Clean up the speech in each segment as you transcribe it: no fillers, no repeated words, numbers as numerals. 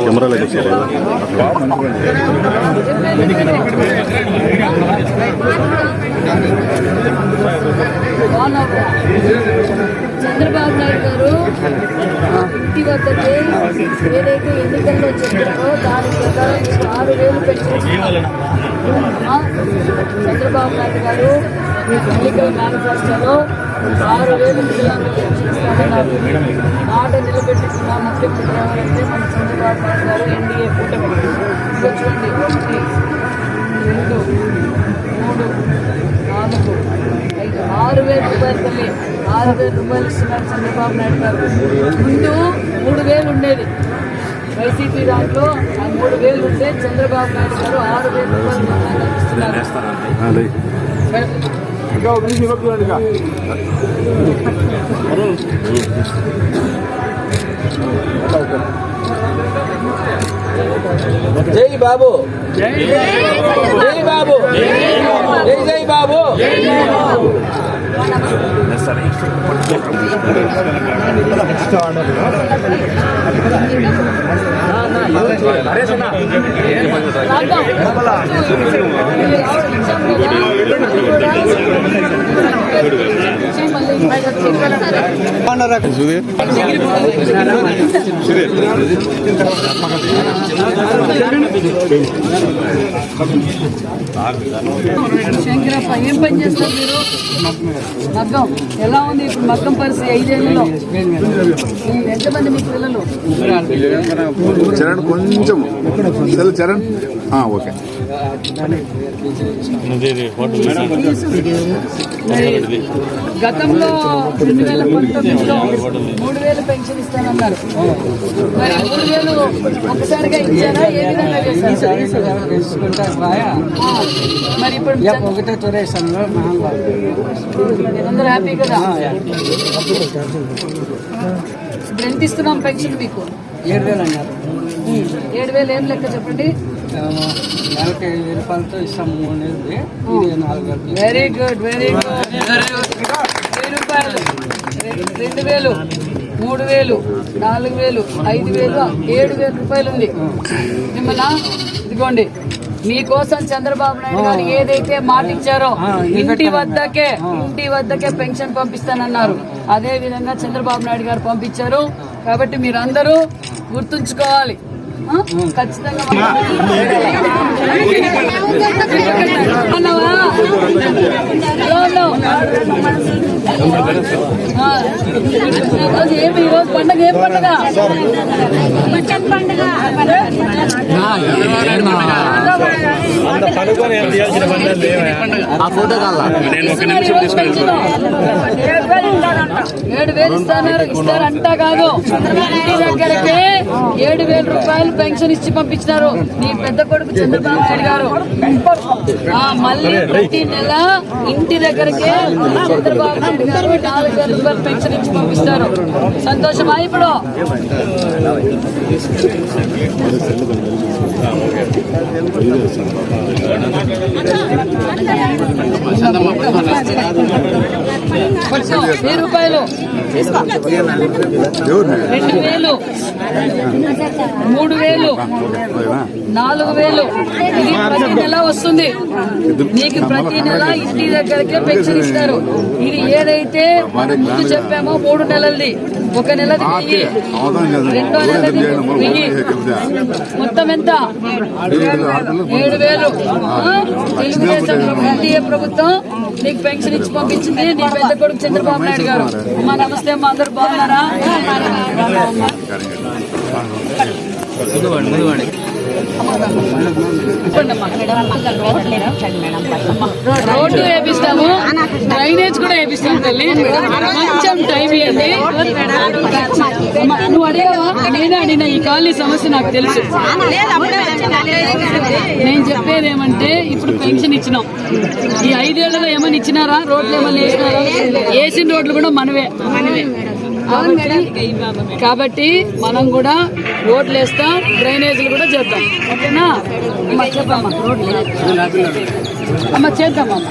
Camera లగేసేదా Chandrababu Naidu గారు ఇంటి వద్దకే ఏదైతే ఎన్నికల్లో చెప్పారో దాని ప్రకారం 6,000 పెన్షన్. చంద్రబాబు నాయుడు గారు ఎన్నికల మేనిఫెస్టోలో 6,000 పిల్లలకు పెన్షన్ ఇస్తామన్నారు. మాట నిలబెట్టుకున్న ముఖ్యమంత్రి ఎవరంటే మన చంద్రబాబు నాయుడు గారు ఎన్డీఏ కూటమి. చూడండి 1, 2, 3, 4, 5, 6,000 రూపాయలు తల్లి 6,000 రూపాయలు ఇస్తున్నారు చంద్రబాబు నాయుడు గారు. ముందు 3,000 ఉండేది వైసీపీ దాంట్లో. ఆ 3,000 ఉంటే చంద్రబాబు నాయుడు గారు 6,000 రూపాయలు ఇస్తున్నారు. జై బాబు, జై బాబు, జై జై బాబు. శంకరప్ప ఏం పని చేస్తారు మీరు? మగ్గం ఎలా ఉంది ఇప్పుడు? మగ్గం పరిస్థితి 5 ఏళ్లలో ఎంతమంది మీ పిల్లలు? చరణ్ కొంచెం చరణ్ ఓకే. గతంలో 2019లో 3,000 పెన్షన్ ఇస్తానన్నారు. మరి 3,000 ఒకసారిగా ఇచ్చారా? ఏ విధంగా చేశారు? మరి ఇప్పుడు అందరూ హ్యాపీ కదా? ఇప్పుడు ఎంత ఇస్తున్నాం పెన్షన్ మీకు? 7,000 అన్నారు. 7,000 ఏం లెక్క చెప్పండి. నెలకి 5,000 రూపాయలతో ఇస్తాము. 4,000. Very good, very good. 1000 రూపాయలు, 2,000, 3,000, 4,000, 5,000, 7,000 రూపాయలు ఉంది. మిమ్మల్ని ఇదిగోండి, మీకోసం చంద్రబాబు నాయుడు గారు ఏదైతే మాట ఇచ్చారో ఇంటి వద్దకే పెన్షన్ పంపిస్తానన్నారు. అదే విధంగా చంద్రబాబు నాయుడు గారు పంపించారు. కాబట్టి మీరందరూ గుర్తుంచుకోవాలి. ఖచ్చితంగా ఏమి ఈరోజు పండుగ? ఏం పండుగ? ఏడు వేలు ఇస్తారంట కాదు, ఇంటి దగ్గరకే 7,000 రూపాయలు పెన్షన్ ఇచ్చి పంపించినారు నీ పెద్ద కొడుకు చంద్రబాబు నాయుడు గారు. మళ్ళీ ప్రతి నెల ఇంటి దగ్గరకే చంద్రబాబు నాయుడు గారు 4,000 రూపాయలు పెన్షన్ ఇచ్చి పంపిస్తారు. సంతోషమా? ఇప్పుడు రూపాయలు 2,000, 3,000, 4,000 ఇది ప్రతి నెల వస్తుంది. నీకు ప్రతి నెల ఇంటి దగ్గరకే పెన్షన్ ఇస్తారు. ఇది ఏదైతే ముందు చెప్పామో 3 నెలలది, 1 నెలది 1,000, 2వ నెలది 1,000, మొత్తం ఎంత? 7,000. తెలుగుదేశం ఎన్డీఏ ప్రభుత్వం నీకు పెన్షన్ ఇచ్చి పంపించింది నీ పెద్ద కొడుకు చంద్రబాబు నాయుడు గారు. అమ్మా నమస్తే అమ్మా, అందరు బాగున్నారా? రోడ్డు వేపిస్తాము, డ్రైనేజ్ కూడా వేపిస్తాము తల్లి, కొంచెం టైం ఇవ్వండి. నువ్వు అడిగావా? నేనే అడిగిన. ఈ కాలనీ సమస్య నాకు తెలుసు. నేను చెప్పేది ఏమంటే ఇప్పుడు పెన్షన్ ఇచ్చినాం, ఈ 5 ఏళ్లలో ఏమైనా ఇచ్చినారా? రోడ్లు ఏమైనా వేసినారా? వేసిన రోడ్లు కూడా మనవే. కాబట్టి మనం కూడా రోడ్లు వేస్తాం, డ్రైనేజీలు కూడా చేద్దాం. ఓకేనా అమ్మ? చెప్పమ్మా. అమ్మ చేద్దాం అమ్మ.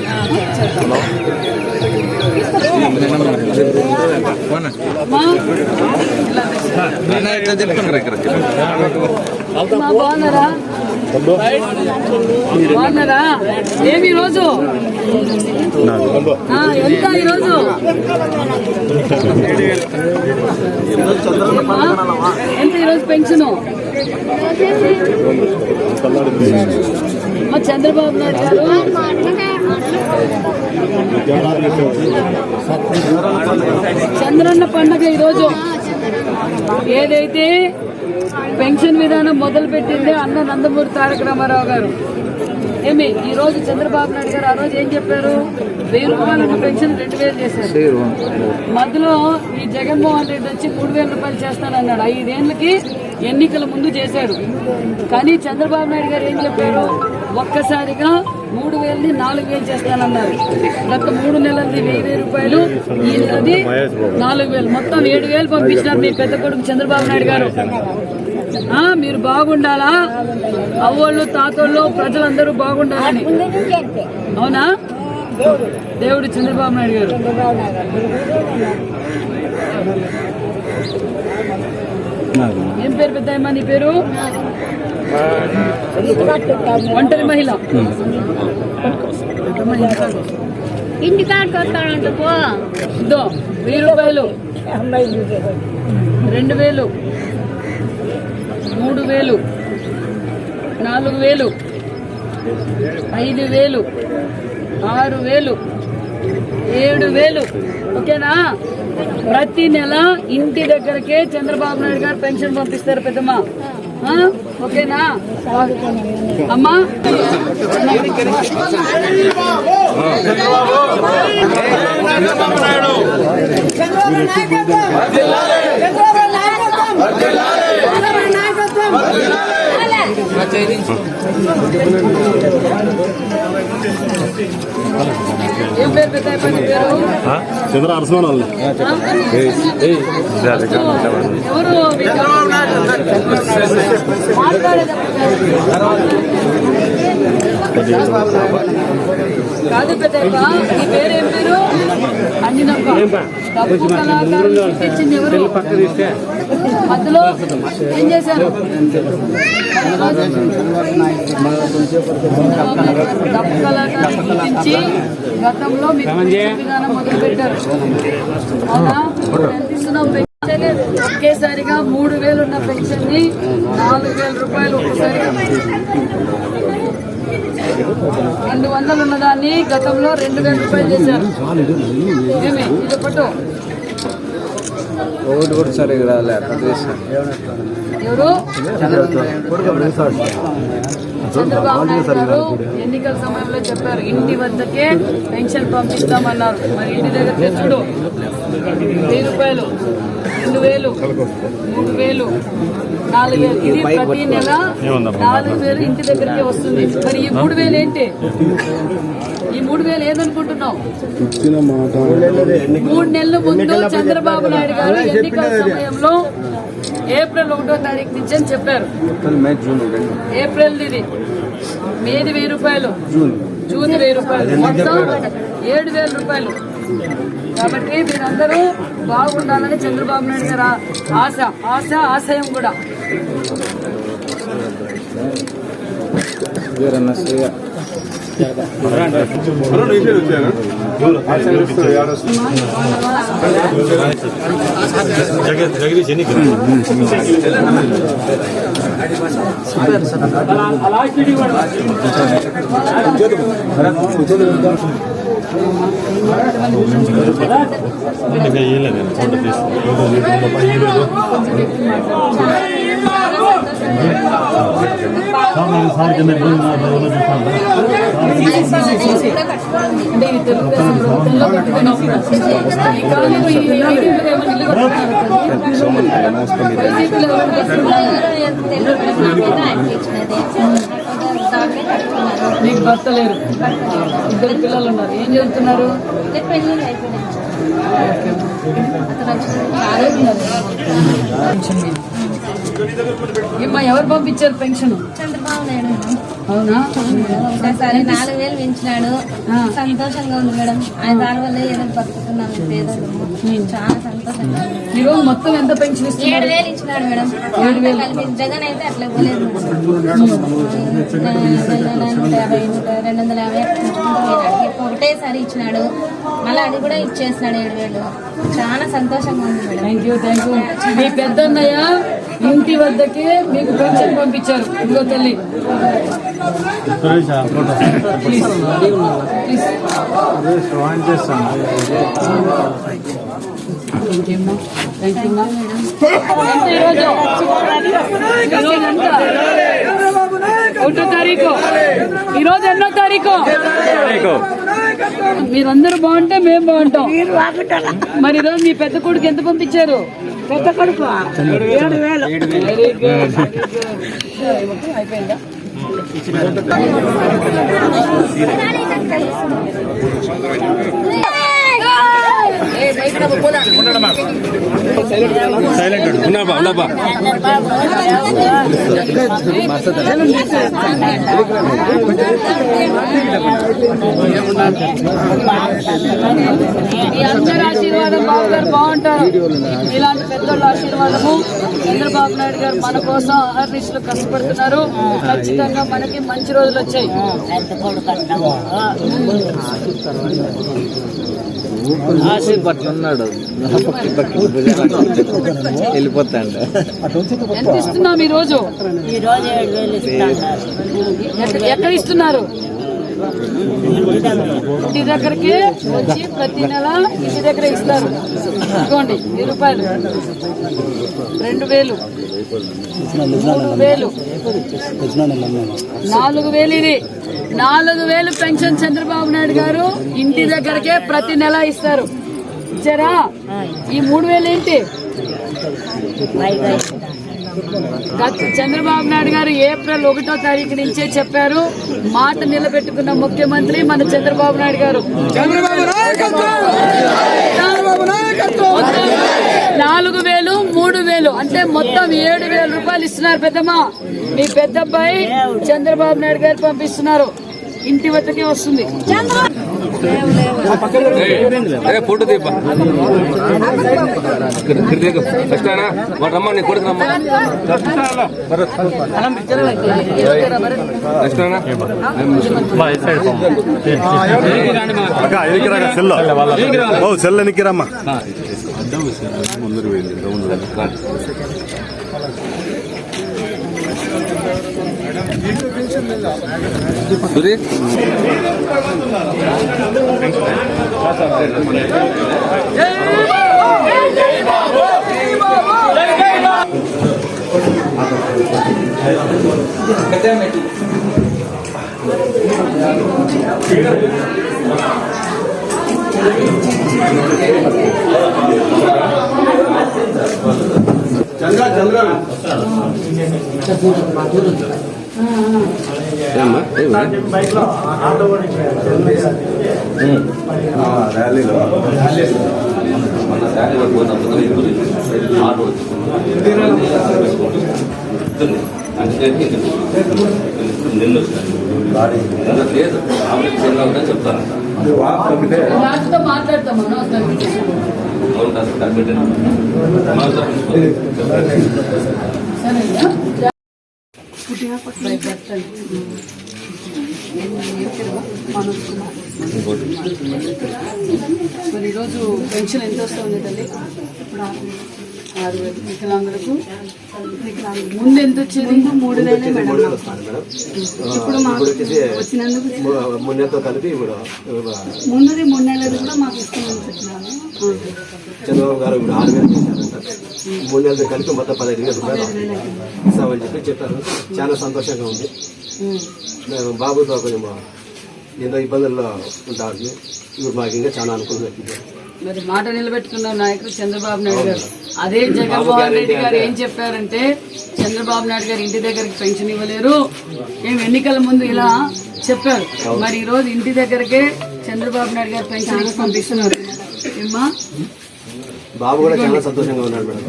బాగున్నారా? బాగున్నారా? ఏమి ఈరోజు ఎంత? ఈరోజు ఎంత? ఈరోజు పెన్షను మా చంద్రబాబు నాయుడు గారు చంద్రన్న పండుగ ఈరోజు ఏదైతే పెన్షన్ విధానం మొదలు పెట్టిందే అన్న నందమూరి తారక రామారావు గారు. ఏమి ఈ రోజు చంద్రబాబు నాయుడు గారు ఆ రోజు ఏం చెప్పారు? 1000 రూపాయలకు పెన్షన్ 2000 చేశారు. మధ్యలో ఈ జగన్మోహన్ రెడ్డి వచ్చి 3000 రూపాయలు చేస్తానన్నాడు. 5 ఏళ్ళకి ఎన్నికల ముందు చేశాడు. కానీ చంద్రబాబు నాయుడు గారు ఏం చెప్పారు? ఒక్కసారిగా 3000ని 4000 చేస్తానన్నారు. గత 3 నెలలది 1000 రూపాయలు, ఈ నెలది 4000, మొత్తం 7000 పంపించినారు మీ పెద్ద కొడుకు చంద్రబాబు నాయుడు గారు. మీరు బాగుండాలా, అవ్వోళ్ళు తాతోళ్ళు ప్రజలందరూ బాగుండాలని. అవునా? దేవుడు చంద్రబాబు నాయుడు గారు. ఏం పేరు పెద్దమ్మ నీ పేరు? ఒంటరి మహిళ. ఇంటి కార్డు వస్తాడంట పో. 1000 రూపాయలు, 2000, 3000, 4000, 5000, 6000, 7000. ఓకేనా? ప్రతి నెల ఇంటి దగ్గరకే చంద్రబాబు నాయుడు గారు పెన్షన్ పంపిస్తారు పెద్దమ్మ. ఓకేనా అమ్మా? ఏం పేరు పెద్ద పేరు? చంద్ర అరసోన్ వాళ్ళు. ఎవరు కాదు పెద్దయ్య, నీ పేరేం పేరు? అన్నినప్ప. డబ్బు కళాకారులు తెచ్చింది ఎవరు? మధ్యలో ఏం చేశారు? డబ్బు కళాకారులు గుర్తించి గతంలో మీకు విధానం మొదలు పెట్టారు. అవునా? ఎంత ఇస్తున్నావు? ఒకేసారిగా 3000 ఉన్న పెన్షన్ ని 4000 రూపాయలు ఒక్కసారిగా, 200 ఉన్నదాన్ని గతంలో 2000 రూపాయలు చేశారు. ఏమి ఇది పట్టు? ఓటు కూడా సరిగ్గా రాలే. ఎవరు? చంద్రబాబు నాయుడు గారు ఎన్నికల సమయంలో చెప్పారు ఇంటి వద్దకే పెన్షన్ పంపిస్తామన్నారు. మరి ఇంటి దగ్గర చూడు, 1000 రూపాయలు, 2000, 3000, 4000. ఇది ప్రతి నెల 4000 ఇంటి దగ్గరకే వస్తుంది. మరి ఈ 3000 ఏంటి? ఈ 3000 ఏదనుకుంటున్నావు? 3 నెలల ముందు చంద్రబాబు నాయుడు గారు ఎన్నికల సమయంలో ఏప్రిల్ 1వ తారీఖు నుంచి అని చెప్పారు. ఏప్రిల్ ఇది, మేది 1000 రూపాయలు, జూన్ 1000 రూపాయలు, మొత్తం 7000 రూపాయలు. కాబట్టి మీరందరూ బాగుండాలని చంద్రబాబు నాయుడు గారు ఆశయం కూడా. జగదీష్ ఎన్ని ఫోటో తీసు అంటే ఈ తెలుగుదేశం ప్రభుత్వంలో పెట్టుకుని ఈ కాలనీలో ఈ ఐటీలో ఏమైనా ఇల్లు కట్టుకున్నారు? వైసీపీలో ఎవరు కట్టుకున్నారు? నీకు భర్త లేరు, 2 పిల్లలు ఉన్నారు. ఏం చదువుతున్నారు? ఏమ్మా, ఎవరు పంపించారు పెన్షన్? చంద్రబాబు నాయుడు మేడం. అవునా? ఒకసారి 4,000 పెంచినాడు. సంతోషంగా ఉంది మేడం. ఆయన దానివల్ల ఏదో బతుకుతున్నాం పేదలు. చాలా సంతోషంగా. ఈరోజు మొత్తం ఎంత పెన్షన్ ఇస్తున్నారు? 7,000 ఇచ్చినాడు మేడం. 7,000 కలిపి జగన్ అయితే అట్లా ఇవ్వలేదు మేడం. 250 ఇప్పుడు ఒకటేసారి ఇచ్చినాడు. మళ్ళీ అది కూడా ఇచ్చేసినాడు 7,000. చాలా సంతోషంగా ఉంది మేడం. Thank you. మీ పెద్దన్నయ్య ఇంటి వద్దకి మీకు పెన్షన్ పంపించారు. ఇదిగో తల్లి, ఒకటో తారీఖు. ఈరోజు ఎన్నో తారీఖు? మీరందరూ బాగుంటే మేము బాగుంటాం. మరి ఈరోజు మీ పెద్ద కొడుకు ఎంత పంపించారు? పెద్ద కొడుకు 7,000. Very good. అయిపోయిందా? సైలెంట్ ఉన్నాబా ఉన్నాబా ఈ అందరి ఆశీర్వాదం బాబు గారు బాగుంటారు. ఇలాంటి పెద్దోళ్ళ ఆశీర్వాదము. చంద్రబాబు నాయుడు గారు మన కోసం అహర్నిశలు కష్టపడుతున్నారు. ఖచ్చితంగా మనకి మంచి రోజులు వచ్చాయి. ఆశీర్పడుతున్నాడు వెళ్ళిపోతాడు. ఎంత ఇస్తున్నాం ఈ రోజు? ఎక్కడ ఇస్తున్నారు? ఇంటి దగ్గరికి వచ్చి ప్రతి నెల ఇంటి దగ్గర ఇస్తారు. ఇదిగోండి 1000 రూపాయలు, 2,000, 3,000, 4,000. ఇది 4,000 పెన్షన్ చంద్రబాబు నాయుడు గారు ఇంటి దగ్గరకే ప్రతి నెల ఇస్తారు. ఇచ్చారా? ఈ 3,000 ఏంటి? చంద్రబాబు నాయుడు గారు ఏప్రిల్ 1వ తారీఖు నుంచే చెప్పారు. మాట నిలబెట్టుకున్న ముఖ్యమంత్రి మన చంద్రబాబు నాయుడు గారు. 4,000, 3,000 అంటే మొత్తం 7,000 రూపాయలు ఇస్తున్నారు. పెద్దమ్మ, మీ పెద్ద అబ్బాయి చంద్రబాబు నాయుడు గారు పంపిస్తున్నారు. ఇంటి వద్దకే వస్తుంది. ఫోటో తీపా రమ్మా నీ కొడుకు రమ్మా సెల్ ఎన్నికిరమ్మా. సురీ చెప్తాను మాట్లాడతాం. మరి ఈరోజు పెన్షన్ ఎంత వస్తుంది తల్లి? 6,000 వికలాంగులకు. ముందు ఎంత వచ్చేది? 3,000 మేడం. ఇప్పుడు మాకు వచ్చినందుకు మొన్నతో కలిపి ఇప్పుడు ముందుది 3 నెలలు కూడా మాకు ఇస్తామని చెప్పినాను. చంద్రబాబు గారు ఇప్పుడు 6,000 చేశారంట. 3 నెలలతో కలిపి మొత్తం 15,000 రూపాయలు ఇస్తామని చెప్పారు. చాలా సంతోషంగా ఉంది. మేము బాబుతో కొంచెం ఎన్నో ఇబ్బందుల్లో ఉంటారు. ఇప్పుడు మాకు ఇంకా చాలా అనుకూలంగా అవుతుంది. మరి మాట నిలబెట్టుకున్న నాయకుడు చంద్రబాబు నాయుడు గారు. అదే జగన్మోహన్ రెడ్డి గారు ఏం చెప్పారంటే, చంద్రబాబు నాయుడు గారు ఇంటి దగ్గరికి పెన్షన్ ఇవ్వలేరు, ఏం ఎన్నికల ముందు ఇలా చెప్పారు. మరి ఈ రోజు ఇంటి దగ్గరకే చంద్రబాబు నాయుడు గారు పెన్షన్ ఇచ్చి పంపిస్తున్నారు. ఏమ్మా బాబు కూడా చాలా సంతోషంగా ఉన్నాడు మేడం.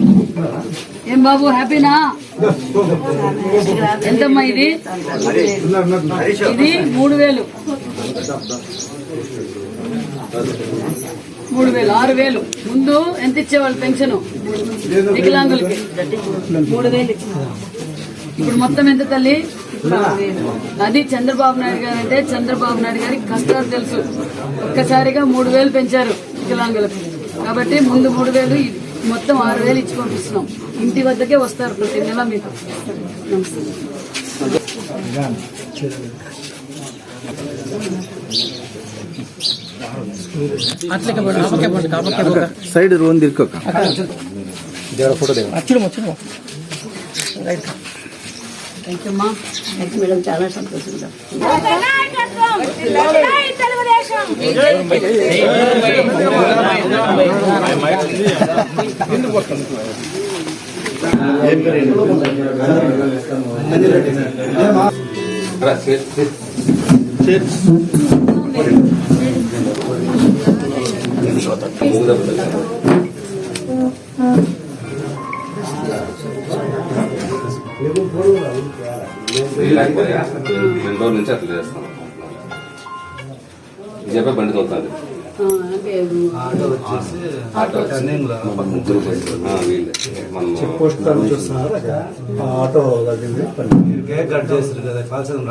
ఏం బాబు హ్యాపీనా? ఎంతమ్మా ఇది? ఇది 3,000. 6,000. ముందు ఎంత ఇచ్చేవాళ్ళు పెన్షన్ వికలాంగులకి? 3,000 ఇచ్చారు. ఇప్పుడు మొత్తం ఎంత తల్లి? అది చంద్రబాబు నాయుడు గారు అంటే చంద్రబాబు నాయుడు గారికి కష్టాలు తెలుసు. ఒక్కసారిగా 3,000 పెంచారు వికలాంగులకు. కాబట్టి ముందు 3,000, మొత్తం 6,000 ఇచ్చి పంపిస్తున్నాం. ఇంటి వద్దకే వస్తారు ప్రతి నెల మీకు. సైడ్ రోన్ తిరుక్కోక ఫోటో థ్యాంక్ యూ అమ్మా. మేడం చాలా సంతోషంగా. రోజుల నుంచి అట్లా చేస్తాను. చెప్పే బండి తోలుతుంది.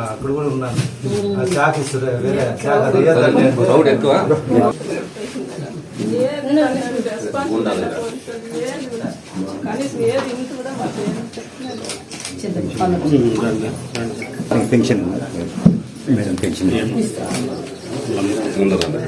అక్కడ కూడా ఉన్నాను. శాఖ ఇస్తారు వేరే రౌడ్ ఎక్కువ పెన్షన్ మేడం పెన్షన్ ఉండదండి.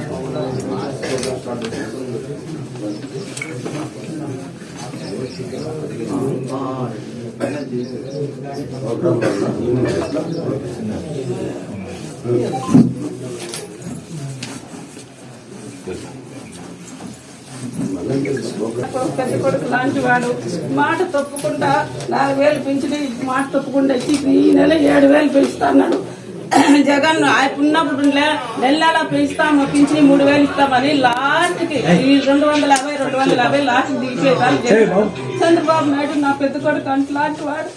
పెద్ద కొడుకు లాంటి వాడు మాట తప్పకుండా 4,000 పెంచిన మాట తప్పకుండా ఇచ్చి ఈ నెల 7,000 పెంచుతా అన్నాడు. జగన్ ఉన్నప్పుడు నెల పెంచుతాము, పింఛని 3,000 ఇస్తామని లాస్ట్కి ఈ 250 లాస్ట్ దిగిపోయేదాన్ని చంద్రబాబు నాయుడు నా పెద్ద కొడుకు లాంటి వాడు.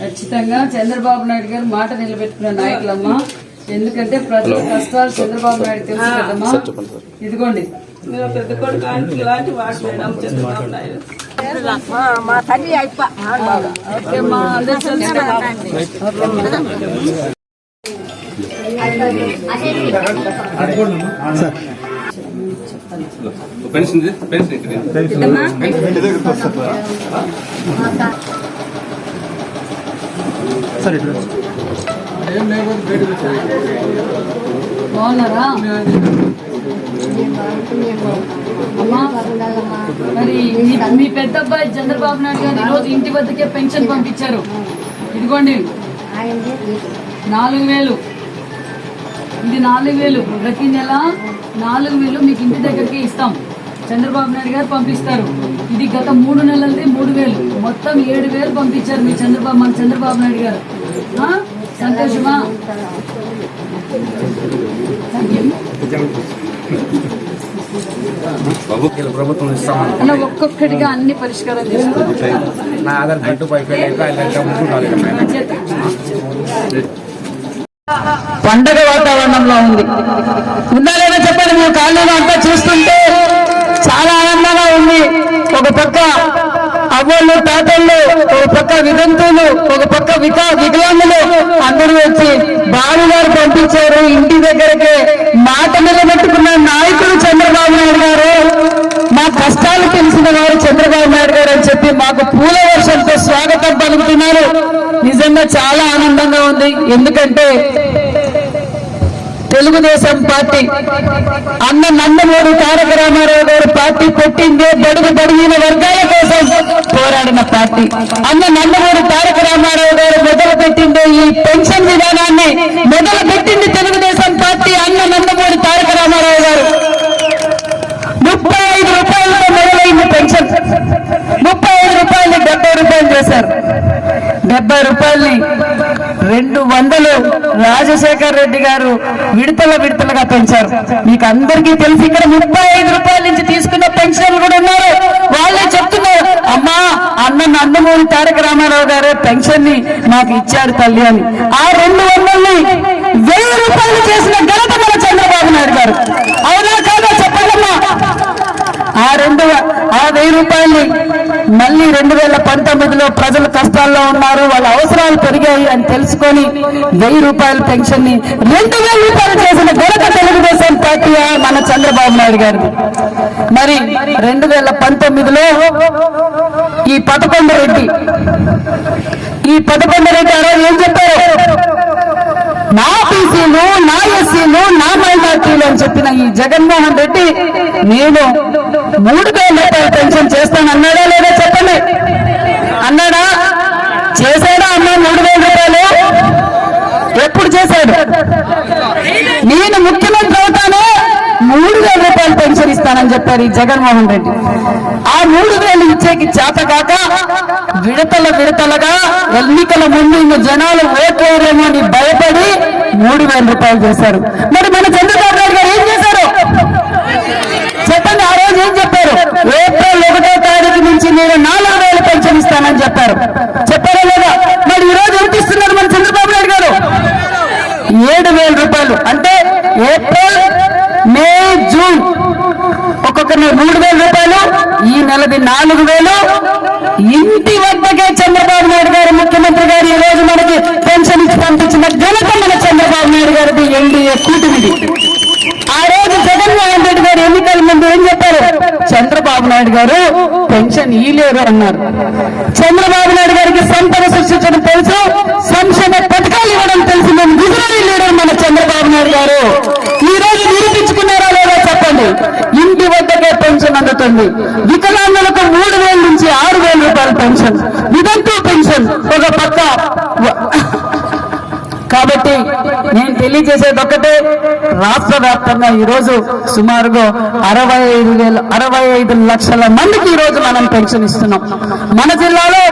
ఖచ్చితంగా చంద్రబాబు నాయుడు గారు మాట నిలబెట్టుకున్న నాయకులమ్మా. ఎందుకంటే ప్రజల కష్టాలు చంద్రబాబు నాయుడు తెలుసు కదమ్మా. ఇదిగోండి పెద్ద కొడుకు లాంటి వాడు మేడం చంద్రబాబు నాయుడు. మా తల్లి అయిపో. ఓకే అమ్మా, అందరూ పెన్షన్ పెన్షన్ బాగున్నారా అమ్మా? మరి మీ పెద్ద అబ్బాయి చంద్రబాబు నాయుడు గారు ఈరోజు ఇంటి వద్దకే పెన్షన్ పంపించారు. ఇదిగోండి 4,000. ఇది 4,000 ప్రతి నెల 4,000 మీకు ఇంటి దగ్గరికి ఇస్తాం. చంద్రబాబు నాయుడు గారు పంపిస్తారు. ఇది గత 3 నెలలది 3,000, మొత్తం 7,000 పంపించారు మీ మన చంద్రబాబు నాయుడు గారు. సంతోషమా? ప్రభుత్వం అలా ఒక్కొక్కటిగా అన్ని పరిష్కారం చేసుకుంటాం. నా ఆధార్ కార్డు పండగ వాతావరణంలో ఉంది. ఉందా లేదా చెప్పండి. మేము కాలనీలో అంతా చూస్తుంటే చాలా ఆనందంగా ఉంది. ఒక పక్క అవ్వళ్ళు తాతళ్ళు, ఒక పక్క వితంతువులు, ఒక పక్క వికలాంగులు అందరూ వచ్చి బాలు గారు పంపించారు. ఇంటి దగ్గరకే మాట నిలబెట్టుకున్న నాయకుడు చంద్రబాబు నాయుడు గారు. మా కష్టాలు తెలిసిన వారు చంద్రబాబు నాయుడు గారు. మాకు పూల వర్షంతో స్వాగతం పలుకుతున్నారు. నిజంగా చాలా ఆనందంగా ఉంది. ఎందుకంటే తెలుగుదేశం పార్టీ అన్న నందమూరి తారక రామారావు గారు పార్టీ పెట్టిందే బడుగు బడిగిన వర్గాల కోసం పోరాడిన పార్టీ. అన్న నందమూరి తారక రామారావు గారు మొదలు పెట్టిందే ఈ పెన్షన్ విధానాన్ని మొదలు పెట్టింది తెలుగుదేశం పార్టీ. అన్న నందమూరి తారక రామారావు గారు 35 రూపాయలతో మొదలైంది పెన్షన్. 35 రూపాయలు 70 రూపాయలు చేశారు. 70 రూపాయల్ని 200 రాజశేఖర్ రెడ్డి గారు విడతలుగా పెంచారు. మీకు అందరికీ తెలిసి ఇక్కడ 35 రూపాయల నుంచి తీసుకున్న పెన్షన్లు కూడా ఉన్నారు. వాళ్ళే చెప్తున్నారు, అమ్మా అన్న నందమూరి తారక రామారావు గారే పెన్షన్ ని మాకు ఇచ్చారు తల్లి అని. ఆ 200ని 1000 రూపాయలు చేసిన ఘనత మన చంద్రబాబు నాయుడు గారు. అవునా కాదా చెప్పండమ్మా. ఆ 1000 రూపాయల్ని మళ్ళీ 2019లో ప్రజలు కష్టాల్లో ఉన్నారు, వాళ్ళ అవసరాలు పెరిగాయి అని తెలుసుకొని 1000 రూపాయల పెన్షన్ ని 2000 రూపాయలు చేసిన ఘనత తెలుగుదేశం పార్టీ మన చంద్రబాబు నాయుడు గారు. మరి 2019లో ఈ 11 రెడ్డి ఆ రోజు ఏం చెప్పారు? నా బీసీలు, నా ఎస్సీలు, నా మైనార్టీలు అని చెప్పిన ఈ జగన్మోహన్ రెడ్డి నేను 3000 రూపాయల పెన్షన్ చేస్తానన్నాడా లేదా చెప్పండి. అన్నాడా? చేశాడా అన్న 3000 రూపాయలు? ఎప్పుడు చేశాడు? నేను ముఖ్యమంత్రి అవుతాను 3000 రూపాయలు పెన్షన్ ఇస్తానని చెప్పారు ఈ జగన్మోహన్ రెడ్డి. ఆ 3000 ఇచ్చేకి చేతకాక విడతలుగా ఎన్నికల ముందు ఇంక జనాలు ఓట్లేరేమో అని భయపడి 3000 రూపాయలు చేశారు. మరి మన చంద్రబాబు నాయుడు గారు ఏం చేశారు చెప్పండి? ఆ రోజు ఏం చెప్పారు? ఏప్రిల్ 1వ తారీఖు నుంచి నేను 4000 పెన్షన్ ఇస్తానని చెప్పారు. చెప్పారా లేదా? మరి ఈ రోజు ఎంత ఇస్తున్నారు మన చంద్రబాబు నాయుడు గారు? 7000 రూపాయలు. అంటే ఏప్రిల్, మే, జూన్ ఒక్కొక్కరి 3000 రూపాయలు, ఈ నెలది 4000. ఇంటి వద్దకే చంద్రబాబు నాయుడు గారు ముఖ్యమంత్రి గారు ఈ రోజు మనకి పెన్షన్ ఇచ్చి పంపించిన ఘనత మన చంద్రబాబు నాయుడు గారిది ఎన్డీఏ కూటమిది. ఆ రోజు జగన్మోహన్ రెడ్డి గారు ఎన్నికల ముందు ఏం చెప్పారు? చంద్రబాబు నాయుడు గారు పెన్షన్ ఇయ్యలేరు అన్నారు. చంద్రబాబు నాయుడు గారికి సంపద సృష్టించడం తెలుసు, సంక్షేమ పథకాలు ఇవ్వడం తెలుసు. మేము గుజరాతీ లీడర్ మన చంద్రబాబు నాయుడు గారు. ఈ రోజు నిరూపించుకున్నారా లేదా చెప్పండి? ఇంటి వద్దకే పెన్షన్ అందుతుంది. వికలాంగులకు 3000 నుంచి 6000 రూపాయల పెన్షన్, వితంతు పెన్షన్ ఒక పక్క. కాబట్టి నేను తెలియజేసేది ఒక్కటే, రాష్ట్ర వ్యాప్తంగా ఈరోజు సుమారుగా 65 లక్షల మందికి ఈరోజు మనం పెన్షన్ ఇస్తున్నాం. మన జిల్లాలో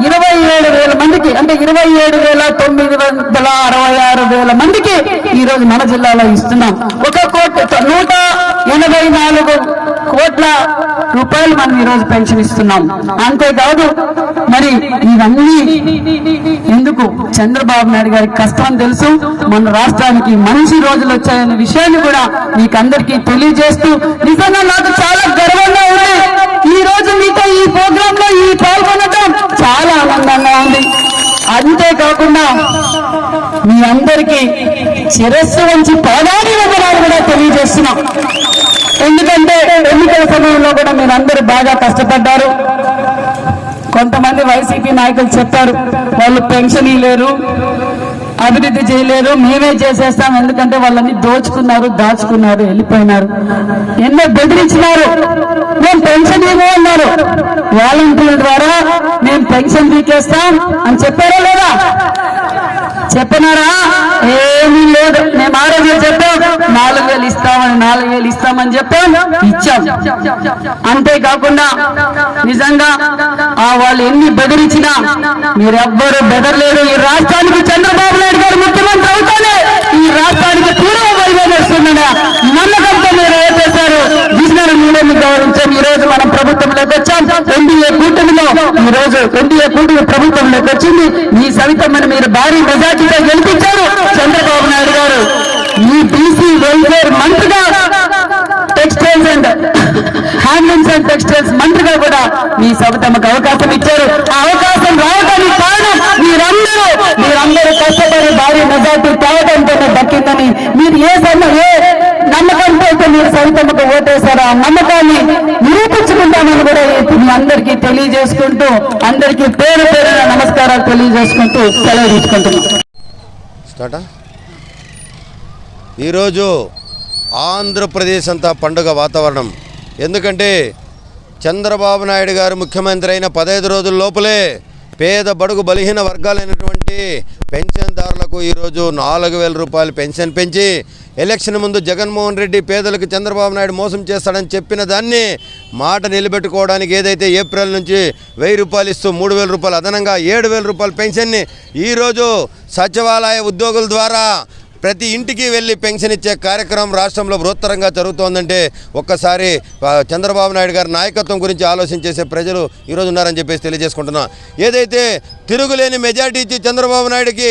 27,000 మందికి, అంటే 27,966 మందికి ఈరోజు మన జిల్లాలో ఇస్తున్నాం. 184 కోట్ల రూపాయలు మనం ఈరోజు పెన్షన్ ఇస్తున్నాం. అంతేకాదు మరి ఇవన్నీ ఎందుకు? చంద్రబాబు నాయుడు గారికి కష్టం తెలుసు, మన రాష్ట్రానికి మంచి రోజులు వచ్చాయన్న విషయాన్ని కూడా మీకు అందరికీ తెలియజేస్తూ నిజంగా నాకు చాలా గర్వంగా ఉంది. ఈ రోజు మీతో ఈ ప్రోగ్రామ్ లో ఈ పాల్గొనడం చాలా ఆనందంగా ఉంది. అంతేకాకుండా మీ అందరికీ శిరస్సు వంచి పాదాలు వందనాలు కూడా తెలియజేస్తున్నాం. ఎందుకంటే ఎన్నికల సమయంలో కూడా మీరు అందరూ బాగా కష్టపడ్డారు. కొంతమంది వైసీపీ నాయకులు చెప్పారు వాళ్ళు పెన్షన్ ఇవ్వలేరు, అభివృద్ధి చేయలేరు, మేమే చేసేస్తాం, ఎందుకంటే వాళ్ళని దోచుకున్నారు, దాచుకున్నారు, వెళ్ళిపోయినారు. ఎన్నో బెదిరించినారు, మేము పెన్షన్ ఇవ్వము అన్నారు. వాలంటీర్ల ద్వారా మేము పెన్షన్ తీకేస్తాం అని చెప్పారా లేదా? చెప్పినారా? ఏమీ లేదు. మేము ఆ రోజు చెప్పాం 4000 ఇస్తామని, 4000 ఇస్తామని చెప్పాం, ఇచ్చాం. అంతేకాకుండా నిజంగా వాళ్ళు ఎన్ని బెదిరించినా మీరెవ్వరూ బెదరలేరు. ఈ రాష్ట్రానికి చంద్రబాబు నాయుడు గారు ముఖ్యమంత్రి అవుతానే ఈ రాష్ట్రానికి పూర్వ వైభవం వస్తుందనే నమ్మకంతో మీరు ఏర్పేశారు. విజయనగరం మీడియాన్ని గౌరవించాం. ఈ రోజు మనం ప్రభుత్వంలోకి వచ్చాం. ఎన్డీఏ కూటమిలో ఈ రోజు ఎన్డీఏ కూటమి ప్రభుత్వంలోకి వచ్చింది. ఈ సవితమ్మని మీరు భారీ మెజార్టీతో గెలిపించారు. చంద్రబాబు నాయుడు గారు ఈ బీసీ వెల్ఫేర్ మంత్రిగా, textiles and handlooms and textiles మంత్రిగా కూడా మీ సవితమ్మకు అవకాశం ఇచ్చారు. ఆ అవకాశం రావడానికి కారణం మీరందరూ కష్టపడి భారీ మెజార్టీ తేవడంతోనే దక్కిందని మీరు ఏ నమ్మకంతో నమ్మకాన్ని సవితమ్మకు ఓటేశారో ఆ నమ్మకాన్ని నిరూపించుకుంటామని కూడా మీ అందరికీ తెలియజేసుకుంటూ అందరికీ పేరు పేరున నమస్కారాలు తెలియజేసుకుంటూ సెలవు తీసుకుంటున్నాం. స్టార్టా? ఈరోజు ఆంధ్రప్రదేశ్ అంతా పండుగ వాతావరణం. ఎందుకంటే చంద్రబాబు నాయుడు గారు ముఖ్యమంత్రి అయిన 15 రోజుల లోపలే పేద బడుగు బలహీన వర్గాలైనటువంటి పెన్షన్దారులకు ఈరోజు 4,000 రూపాయలు పెన్షన్ పెంచి ఎలక్షన్ ముందు జగన్మోహన్ రెడ్డి పేదలకు చంద్రబాబు నాయుడు మోసం చేస్తాడని చెప్పిన దాన్ని మాట నిలబెట్టుకోవడానికి ఏదైతే ఏప్రిల్ నుంచి 1,000 రూపాయలు ఇస్తూ 3,000 రూపాయలు అదనంగా 7,000 రూపాయల పెన్షన్ని ఈరోజు సచివాలయ ఉద్యోగుల ద్వారా ప్రతి ఇంటికి వెళ్ళి పెన్షన్ ఇచ్చే కార్యక్రమం రాష్ట్రంలో బృహత్తరంగా జరుగుతోందంటే ఒక్కసారి చంద్రబాబు నాయుడు గారి నాయకత్వం గురించి ఆలోచించేసే ప్రజలు ఈరోజు ఉన్నారని చెప్పేసి తెలియజేసుకుంటున్నా. ఏదైతే తిరుగులేని మెజార్టీ ఇచ్చి చంద్రబాబు నాయుడికి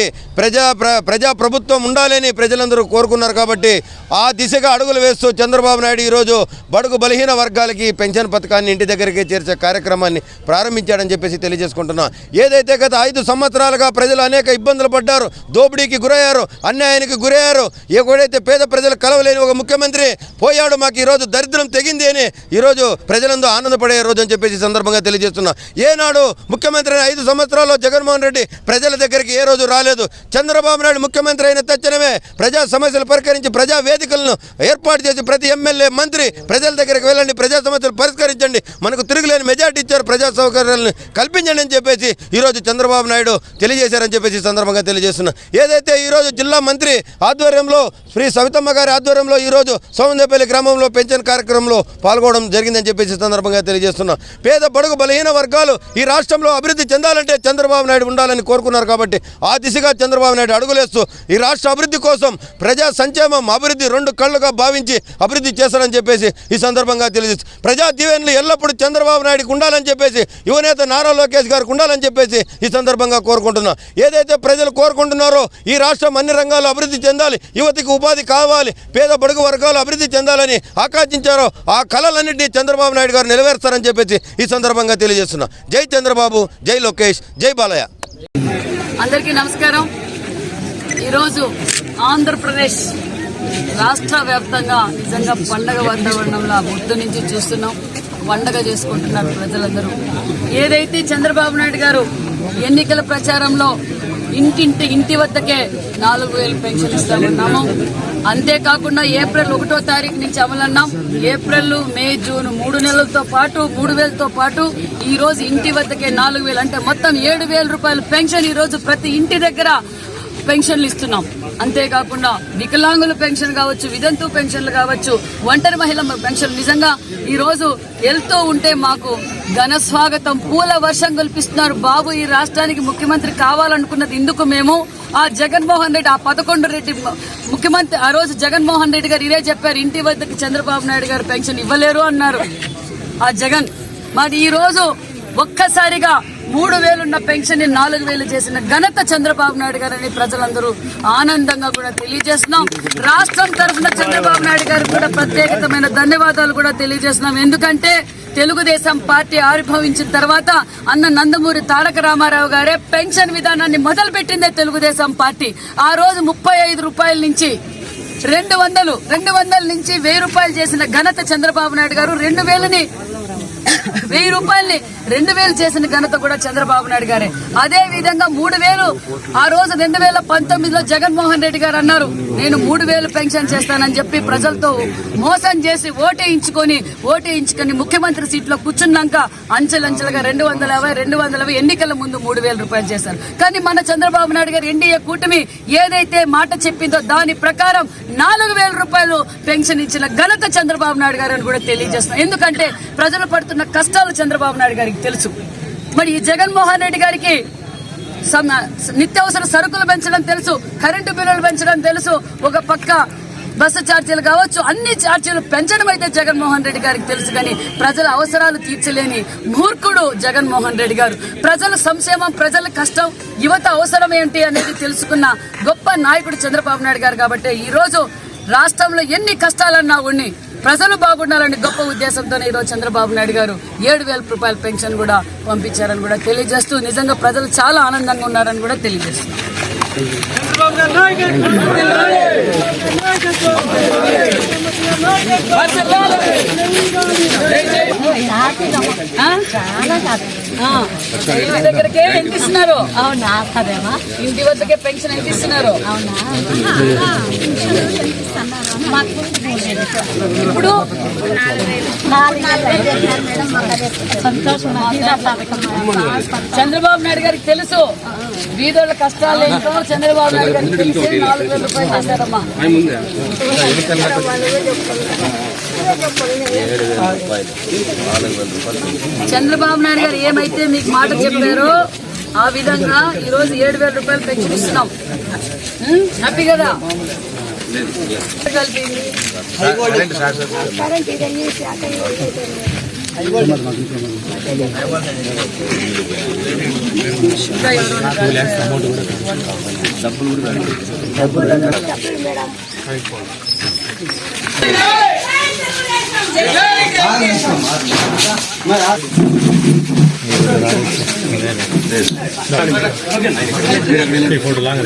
ప్రజా ప్రభుత్వం ఉండాలని ప్రజలందరూ కోరుకున్నారు కాబట్టి ఆ దిశగా అడుగులు వేస్తూ చంద్రబాబు నాయుడు ఈరోజు బడుగు బలహీన వర్గాలకి పెన్షన్ పథకాన్ని ఇంటి దగ్గరికి చేర్చే కార్యక్రమాన్ని ప్రారంభించాడని చెప్పేసి తెలియజేసుకుంటున్నా. ఏదైతే గత 5 సంవత్సరాలుగా ప్రజలు అనేక ఇబ్బందులు పడ్డారు, దోపిడీకి గురయ్యారు, అన్యాయానికి గురయ్యారు, ఎక్కడైతే పేద ప్రజలు కలవలేని ఒక ముఖ్యమంత్రి పోయాడు, మాకు ఈరోజు దరిద్రం తెగింది అని ఈరోజు ప్రజలందరూ ఆనందపడే రోజు అని చెప్పేసి సందర్భంగా తెలియజేస్తున్నా. ఏనాడు ముఖ్యమంత్రి అయిన 5 సంవత్సరాల్లో జగన్మోహన్ రెడ్డి ప్రజల దగ్గరికి ఏ రోజు రాలేదు. చంద్రబాబు నాయుడు ముఖ్యమంత్రి అయిన తక్షణమే ప్రజా సమస్యలు పరిష్కరించి ప్రజా వేదికలను ఏర్పాటు చేసి ప్రతి ఎమ్మెల్యే మంత్రి ప్రజల దగ్గరికి వెళ్ళండి, ప్రజా సమస్యలు పరిష్కరించండి, మనకు తిరుగులేని మెజార్టీ ఇచ్చారు, ప్రజా సౌకర్యాలను కల్పించండి అని చెప్పేసి ఈరోజు చంద్రబాబు నాయుడు తెలియజేశారని చెప్పేసి సందర్భంగా తెలియజేస్తున్నా. ఏదైతే ఈరోజు జిల్లా మంత్రి ఆధ్వర్యంలో శ్రీ సవితమ్మ గారి ఆధ్వర్యంలో ఈరోజు సోమందేపల్లి గ్రామంలో పెన్షన్ కార్యక్రమంలో పాల్గొనడం జరిగిందని చెప్పేసి సందర్భంగా తెలియజేస్తున్నా. పేద బడుగు బలహీన వర్గాలు ఈ రాష్ట్రంలో అభివృద్ధి చెందాలంటే చంద్రబాబు నాయుడు ఉండాలని కోరుకున్నారు కాబట్టి ఆ దిశగా చంద్రబాబు నాయుడు అడుగులేస్తూ ఈ రాష్ట్ర అభివృద్ధి కోసం ప్రజా సంక్షేమం అభివృద్ధి 2 కళ్ళుగా భావించి అభివృద్ధి చేస్తారని చెప్పేసి ఈ సందర్భంగా తెలియజేస్తుంది. ప్రజా దీవెనలు ఎల్లప్పుడూ చంద్రబాబు నాయుడుకి ఉండాలని చెప్పేసి యువనేత నారా లోకేష్ గారికి ఉండాలని చెప్పేసి ఈ సందర్భంగా కోరుకుంటున్నా. ఏదైతే ప్రజలు కోరుకుంటున్నారో ఈ రాష్ట్రం అన్ని రంగాల్లో అభివృద్ధి చెందాలి, యువతికి ఉపాధి కావాలి, పేద బడుగు వర్గాలు అభివృద్ధి చెందాలని ఆకాంక్షించారో ఆ కళలన్నింటినీ చంద్రబాబు నాయుడు గారు నెరవేరుస్తారని చెప్పేసి ఈ సందర్భంగా తెలియజేస్తున్నా. జై చంద్రబాబు, జై లోకేష్, జై బాలయ్య. అందరికీ నమస్కారం. ఈరోజు ఆంధ్రప్రదేశ్ రాష్ట్ర వ్యాప్తంగా నిజంగా పండగ వాతావరణంలో పొద్దు నుంచి చూస్తున్నాం. పండగ చేసుకుంటున్నారు ప్రజలందరూ. ఏదైతే చంద్రబాబు నాయుడు గారు ఎన్నికల ప్రచారంలో ఇంటి వద్దకే 4,000 పెన్షన్ ఇస్తామన్నాము. అంతేకాకుండా ఏప్రిల్ 1వ తారీఖు నుంచి అమలన్నాం. ఏప్రిల్, మే, జూన్ 3 నెలలతో పాటు 3,000తో పాటు ఈ రోజు ఇంటి వద్దకే 4,000 అంటే మొత్తం 7,000 రూపాయల పెన్షన్ ఈ రోజు ప్రతి ఇంటి దగ్గర పెన్షన్లు ఇస్తున్నాం. అంతేకాకుండా వికలాంగుల పెన్షన్ కావచ్చు, వితంతు పెన్షన్లు కావచ్చు, ఒంటరి మహిళ పెన్షన్ నిజంగా ఈ రోజు వెళ్తూ ఉంటే మాకు ఘన స్వాగతం, పూల వర్షం కల్పిస్తున్నారు. బాబు ఈ రాష్ట్రానికి ముఖ్యమంత్రి కావాలనుకున్నది ఇందుకు మేము ఆ జగన్మోహన్ రెడ్డి, ఆ 11 రెడ్డి ముఖ్యమంత్రి ఆ రోజు జగన్మోహన్ రెడ్డి గారు ఇదే చెప్పారు, ఇంటి వద్దకు చంద్రబాబు నాయుడు గారు పెన్షన్ ఇవ్వలేరు అన్నారు ఆ జగన్. మరి ఈ రోజు ఒక్కసారిగా 3,000 ఉన్న పెన్షన్ ని 4,000 చేసిన ఘనత చంద్రబాబు నాయుడు గారని ప్రజలందరూ ఆనందంగా కూడా తెలియజేస్తున్నాం. రాష్ట్రం తరఫున చంద్రబాబు నాయుడు గారికి కూడా ప్రత్యేకమైన ధన్యవాదాలు కూడా తెలియజేస్తున్నాం. ఎందుకంటే తెలుగుదేశం పార్టీ ఆవిర్భవించిన తర్వాత అన్న నందమూరి తారక రామారావు గారే పెన్షన్ విధానాన్ని మొదలుపెట్టిందే తెలుగుదేశం పార్టీ. ఆ రోజు 35 రూపాయల నుంచి 200 నుంచి 1,000 రూపాయలు చేసిన ఘనత చంద్రబాబు నాయుడు గారు. 1,000 రూపాయల్ని 2,000 చేసిన ఘనత కూడా చంద్రబాబు నాయుడు గారే. అదే విధంగా 3,000 ఆ రోజు 2019లో జగన్మోహన్ రెడ్డి గారు అన్నారు, నేను 3,000 పెన్షన్ చేస్తానని చెప్పి ప్రజలతో మోసం చేసి ఓటేయించుకొని ముఖ్యమంత్రి సీట్లో కూర్చున్నాక అంచెలంచెలుగా 250 ఎన్నికల ముందు 3,000 రూపాయలు చేశారు. కానీ మన చంద్రబాబు నాయుడు గారు ఎన్డీఏ కూటమి ఏదైతే మాట చెప్పిందో దాని ప్రకారం 4,000 రూపాయలు పెన్షన్ ఇచ్చిన ఘనత చంద్రబాబు నాయుడు గారు అని కూడా తెలియజేస్తున్నాం. ఎందుకంటే ప్రజలు పడుతున్న కష్టాలు చంద్రబాబు నాయుడు గారికి తెలుసు. మరి ఈ జగన్మోహన్ రెడ్డి గారికి నిత్యావసర సరుకులు పెంచడం తెలుసు, కరెంటు బిల్లులు పెంచడం తెలుసు, ఒక పక్క బస్సు ఛార్జీలు కావచ్చు, అన్ని ఛార్జీలు పెంచడం అయితే జగన్మోహన్ రెడ్డి గారికి తెలుసు. కానీ ప్రజల అవసరాలు తీర్చలేని మూర్ఖుడు జగన్మోహన్ రెడ్డి గారు. ప్రజల సంక్షేమం, ప్రజల కష్టం, యువత అవసరం ఏంటి అనేది తెలుసుకున్న గొప్ప నాయకుడు చంద్రబాబు నాయుడు గారు. కాబట్టి ఈ రోజు రాష్ట్రంలో ఎన్ని కష్టాలన్నా ఉండి ప్రజలు బాగుండాలని గొప్ప ఉద్దేశంతోనే ఈరోజు చంద్రబాబు నాయుడు గారు 7,000 రూపాయల పెన్షన్ కూడా పంపించారని కూడా తెలియజేస్తూ నిజంగా ప్రజలు చాలా ఆనందంగా ఉన్నారని కూడా తెలియజేస్తున్నారు. ఇంటి దగ్గరకే ఎంత ఇస్తున్నారు? అవునా కదేమా ఇంటి వద్దకే పెన్షన్ ఎంత ఇస్తున్నారు? అవునా ఇప్పుడు సంతోషం చంద్రబాబు నాయుడు గారికి తెలుసు వీధుల కష్టాలు ఏంటో. చంద్రబాబు నాయుడు గారికి తెలిసి 4,000 రూపాయలు వేశారమ్మా. చంద్రబాబు నాయుడు గారు ఏమైతే మీకు మాట చెప్పారో ఆ విధంగా ఈ రోజు 7,000 రూపాయలు పెన్షన్ ఇస్తున్నాం. హ్యాపీ కదా? Photo long